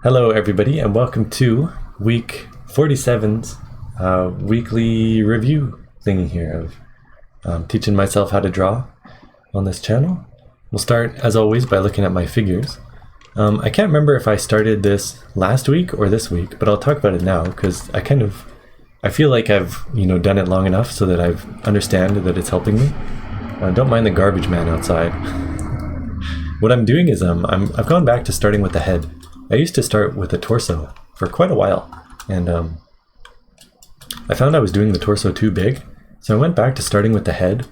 Hello everybody and welcome to week 47's weekly review thingy here of teaching myself how to draw on this channel. We'll start as always by looking at my figures. I can't remember if I started this last week or this week, but I'll talk about it now because I feel like I've done it long enough so that I understand that it's helping me. Don't mind the garbage man outside. What I'm doing is I've gone back to starting with the head. I used to start with the torso for quite a while, and I found I was doing the torso too big, so I went back to starting with the head,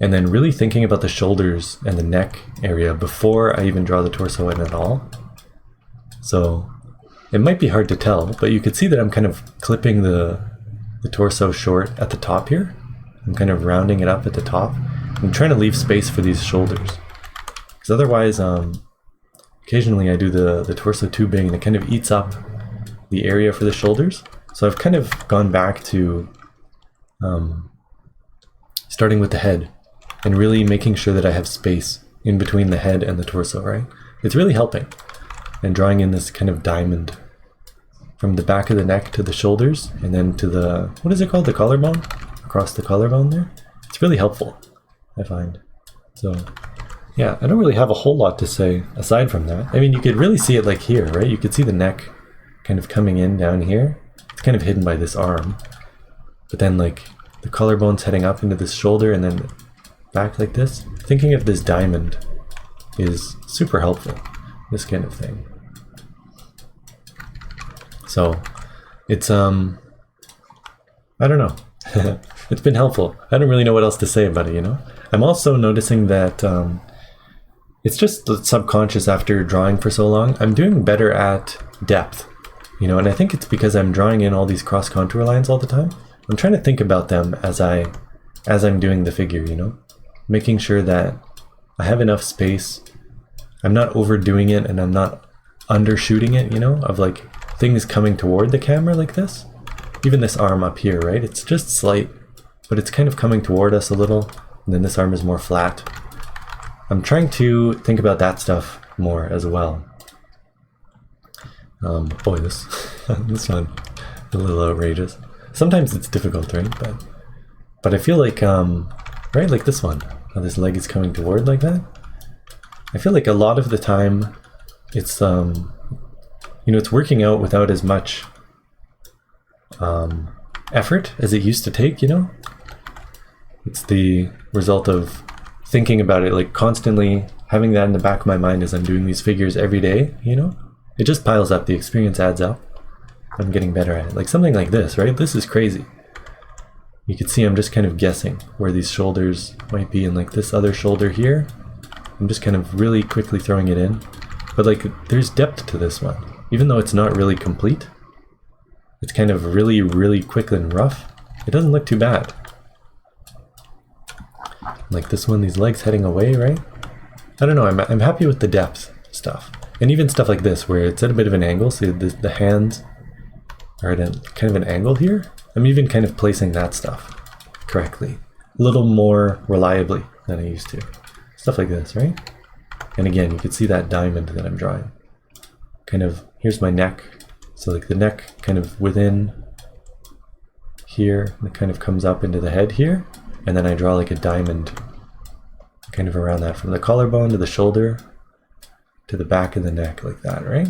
and then really thinking about the shoulders and the neck area before I even draw the torso in at all. So it might be hard to tell, but you could see that I'm kind of clipping the torso short at the top here. I'm kind of rounding it up at the top. I'm trying to leave space for these shoulders, because otherwise occasionally I do the torso too big and it kind of eats up the area for the shoulders. So I've kind of gone back to starting with the head and really making sure that I have space in between the head and the torso, right? It's really helping. And drawing in this kind of diamond from the back of the neck to the shoulders and then to the, what is it called? The collarbone? Across the collarbone there. It's really helpful, I find. So yeah, I don't really have a whole lot to say aside from that. I mean, you could really see it like here, right? You could see the neck kind of coming in down here. It's kind of hidden by this arm. But then like the collarbone's heading up into this shoulder and then back like this. Thinking of this diamond is super helpful, this kind of thing. So it's, I don't know. It's been helpful. I don't really know what else to say about it, I'm also noticing that it's just the subconscious after drawing for so long. I'm doing better at depth, and I think it's because I'm drawing in all these cross contour lines all the time. I'm trying to think about them as I'm doing the figure, making sure that I have enough space. I'm not overdoing it and I'm not undershooting it, of like things coming toward the camera like this. Even this arm up here, right? It's just slight, but it's kind of coming toward us a little. And then this arm is more flat. I'm trying to think about that stuff more as well. Boy, this one a little outrageous. Sometimes it's difficult, right? But I feel like, right, like this one, how this leg is coming toward like that. I feel like a lot of the time, it's it's working out without as much effort as it used to take. It's the result of thinking about it, like constantly having that in the back of my mind as I'm doing these figures every day, It just piles up, the experience adds up. I'm getting better at it. Like something like this, right? This is crazy. You can see I'm just kind of guessing where these shoulders might be, and like this other shoulder here. I'm just kind of really quickly throwing it in. But like there's depth to this one. Even though it's not really complete, it's kind of really, really quick and rough. It doesn't look too bad. Like this one, these legs heading away, right? I don't know, I'm happy with the depth stuff. And even stuff like this, where it's at a bit of an angle, so the hands are at a kind of an angle here. I'm even kind of placing that stuff correctly. A little more reliably than I used to. Stuff like this, right? And again, you can see that diamond that I'm drawing. Kind of, here's my neck. So like the neck kind of within here, and it kind of comes up into the head here. And then I draw like a diamond kind of around that from the collarbone to the shoulder to the back of the neck like that, right?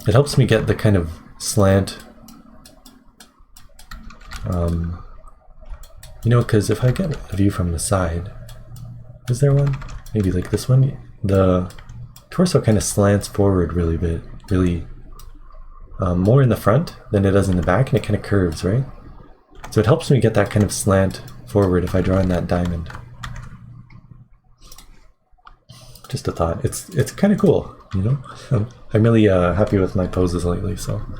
It helps me get the kind of slant, because if I get a view from the side, is there one? Maybe like this one? The torso kind of slants forward really more in the front than it does in the back, and it kind of curves, right? So it helps me get that kind of slant forward if I draw in that diamond. Just a thought. It's kind of cool, I'm really happy with my poses lately, so I'm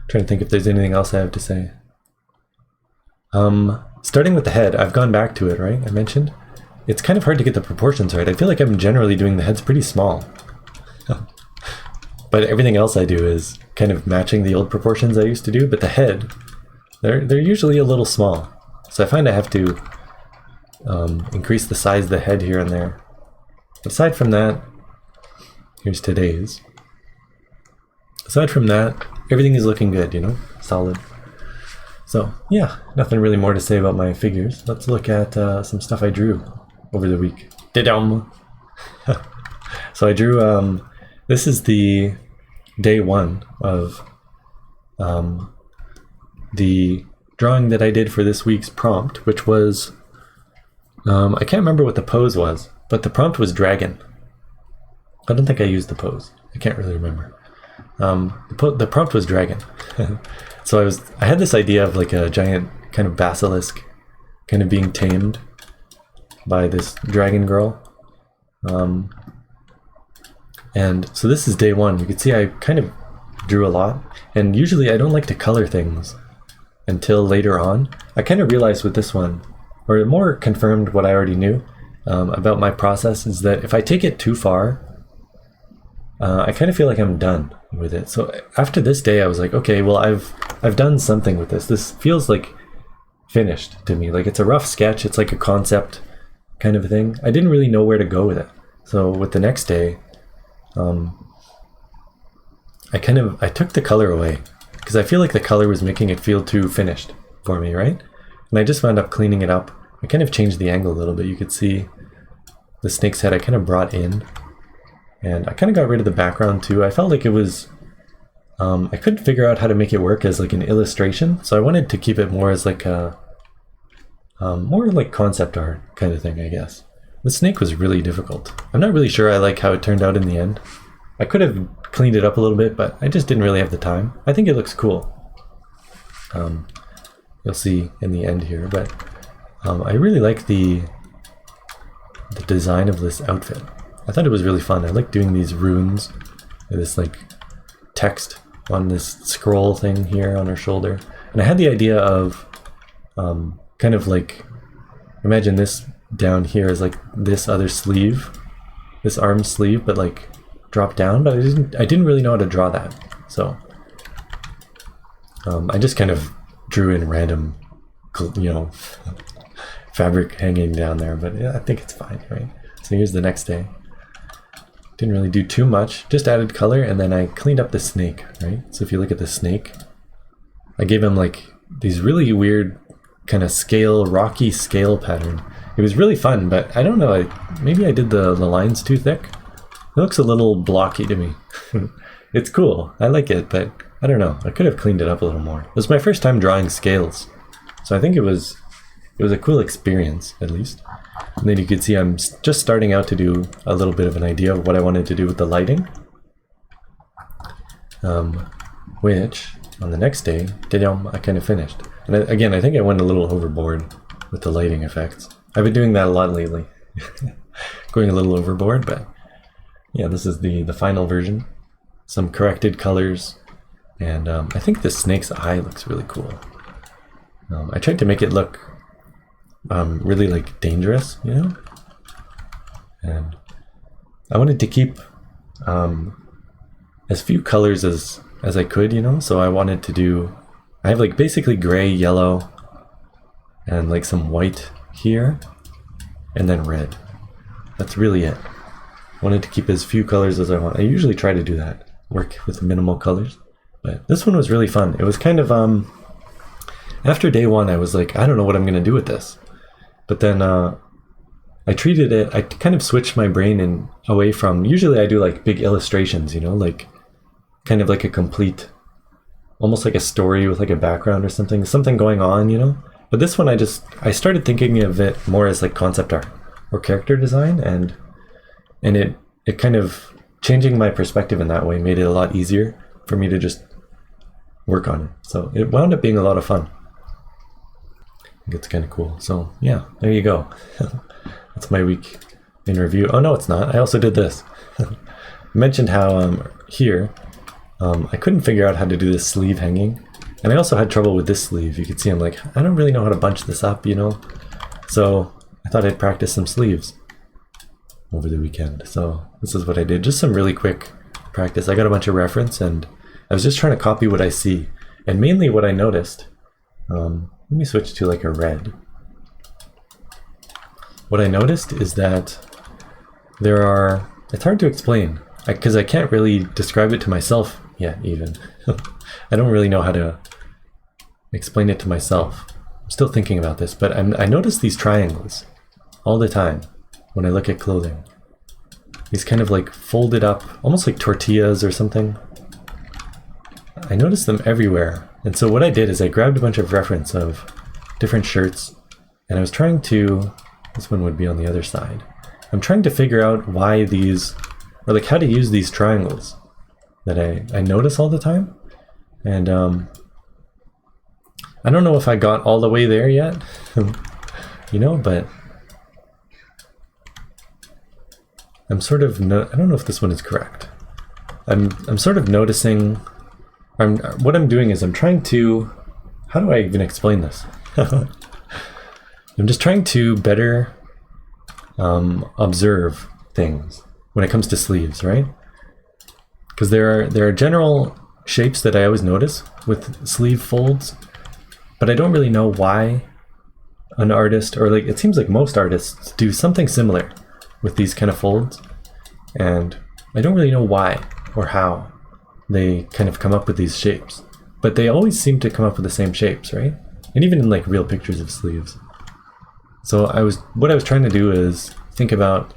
trying to think if there's anything else I have to say. Starting with the head, I've gone back to it, right? I mentioned. It's kind of hard to get the proportions right. I feel like I'm generally doing the heads pretty small. But everything else I do is kind of matching the old proportions I used to do, but the head, they're usually a little small. So I find I have to increase the size of the head here and there. Aside from that, Here's today's. Aside from that, everything is looking good, you know, solid. So yeah, nothing really more to say about my figures. Let's look at some stuff I drew over the week. Da-dum! So I drew, this is the day one of the drawing that I did for this week's prompt, which was, I can't remember what the pose was, but the prompt was dragon. I don't think I used the pose. I can't really remember. The prompt was dragon. So I had this idea of like a giant kind of basilisk kind of being tamed by this dragon girl. And so this is day one. You can see I kind of drew a lot, and usually I don't like to color things until later on. I kind of realized with this one, or it more confirmed what I already knew about my process, is that if I take it too far, I kind of feel like I'm done with it. So after this day, I was like, okay, well, I've done something with this. This feels like finished to me. Like it's a rough sketch. It's like a concept kind of thing. I didn't really know where to go with it. So with the next day, I took the color away because I feel like the color was making it feel too finished for me, right? And I just wound up cleaning it up. I kind of changed the angle a little bit. You could see the snake's head I kind of brought in, and I kind of got rid of the background too. I felt like it was, I couldn't figure out how to make it work as like an illustration, so I wanted to keep it more as like a, more like concept art kind of thing, I guess. The snake was really difficult. I'm not really sure I like how it turned out in the end. I could have cleaned it up a little bit, but I just didn't really have the time. I think it looks cool. You'll see in the end here, but I really like the design of this outfit. I thought it was really fun. I like doing these runes, this like text on this scroll thing here on her shoulder. And I had the idea of kind of like, imagine this down here is like this other sleeve, this arm sleeve, but like drop down, but I didn't really know how to draw that. So I just kind of drew in random, you know, fabric hanging down there, but yeah, I think it's fine, right? So here's the next day. Didn't really do too much, just added color, and then I cleaned up the snake, right? So if you look at the snake, I gave him like these really weird kind of scale, rocky scale pattern. It was really fun, but I don't know, maybe I did the lines too thick. It looks a little blocky to me. It's cool, I like it, but I don't know, I could have cleaned it up a little more. It was my first time drawing scales, so I think it was a cool experience, at least. And then you can see I'm just starting out to do a little bit of an idea of what I wanted to do with the lighting. Which, on the next day, I kind of finished. And again, I think I went a little overboard with the lighting effects. I've been doing that a lot lately. Going a little overboard, but yeah, this is the final version. Some corrected colors, and I think the snake's eye looks really cool. I tried to make it look really like dangerous, you know? And I wanted to keep as few colors as I could, you know? So I wanted to do, I have like basically gray, yellow, and like some white here, and then red. That's really it. I wanted to keep as few colors as I want. I usually try to do that, work with minimal colors, but this one was really fun. It was kind of, after day one, I was like, I don't know what I'm gonna do with this. But then I treated it, I kind of switched my brain in away from, usually I do like big illustrations, you know, like kind of like a complete, almost like a story with like a background or something going on, you know. But this one I started thinking of it more as like concept art or character design, and it kind of changing my perspective in that way made it a lot easier for me to just work on it. So it wound up being a lot of fun. I think it's kind of cool. So yeah, there you go. That's my week in review. Oh no, it's not. I also did this. I mentioned how here I couldn't figure out how to do this sleeve hanging, and I also had trouble with this sleeve. You can see I'm like, I don't really know how to bunch this up, you know. So I thought I'd practice some sleeves over the weekend. So this is what I did. Just some really quick practice. I got a bunch of reference, and I was just trying to copy what I see, and mainly what I noticed. Let me switch to like a red. What I noticed is that it's hard to explain. because I can't really describe it to myself yet, even. I don't really know how to explain it to myself. I'm still thinking about this, but I notice these triangles all the time when I look at clothing. These kind of like folded up, almost like tortillas or something. I notice them everywhere. And so what I did is I grabbed a bunch of reference of different shirts, and I was trying to, this one would be on the other side. I'm trying to figure out why these, or like how to use these triangles that I notice all the time. And I don't know if I got all the way there yet, you know, but I'm sort of, I don't know if this one is correct. I'm sort of noticing, what I'm doing is I'm trying to, how do I even explain this? I'm just trying to better observe things when it comes to sleeves, right? Because there are general shapes that I always notice with sleeve folds, but I don't really know why an artist, or like it seems like most artists do something similar with these kind of folds, and I don't really know why or how they kind of come up with these shapes, but they always seem to come up with the same shapes, right? And even in like real pictures of sleeves. So what I was trying to do is think about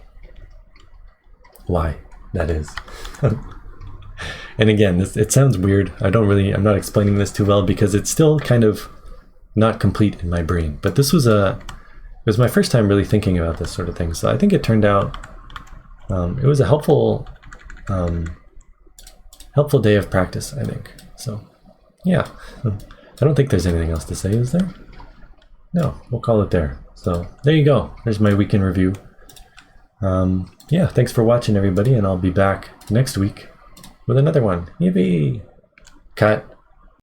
why that is. And again, it sounds weird. I'm not explaining this too well because it's still kind of not complete in my brain. But it was my first time really thinking about this sort of thing. So I think it turned out, it was a helpful day of practice, I think. So yeah, I don't think there's anything else to say, is there? No, we'll call it there. So there you go. There's my weekend review. Yeah, thanks for watching, everybody, and I'll be back next week with another one. Yippee! Cut.